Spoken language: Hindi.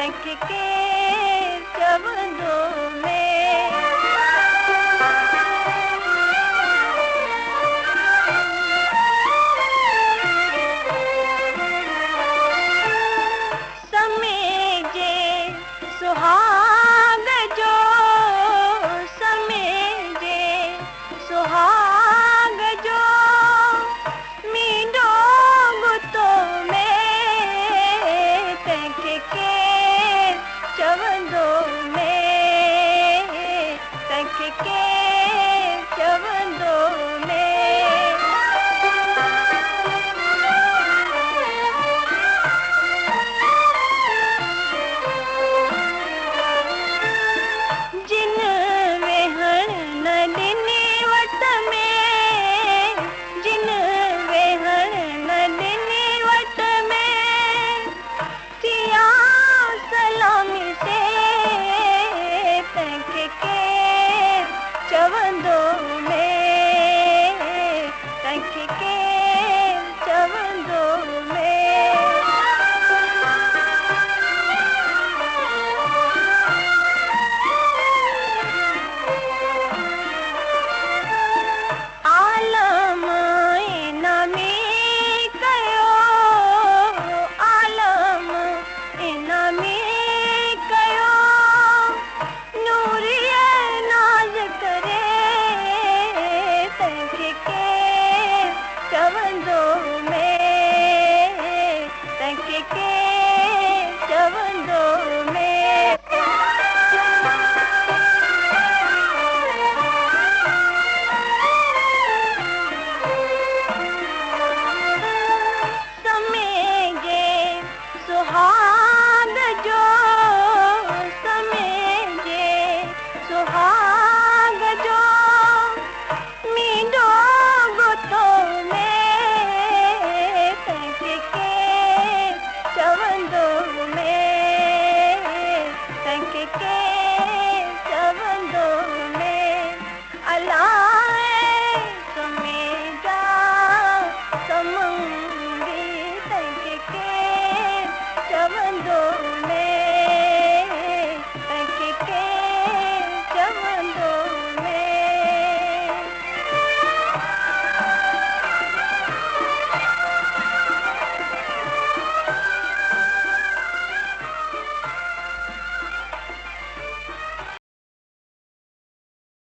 तक के चवंदो में समेजे सुहाग जो समेजे सुहाग जो मींडो गुतो में तक के चवंदो में तक के चवंदो में जिन वेहण न ॾिनी वट में जिन वेहण न ॾिनी वट में थिया सलामी से तक के चवंदो में तक के चवंदो में आलम इनामी कयो आलम इनामी कयो नूरिय नाज करे तक के चवंदो में तक के चवंदो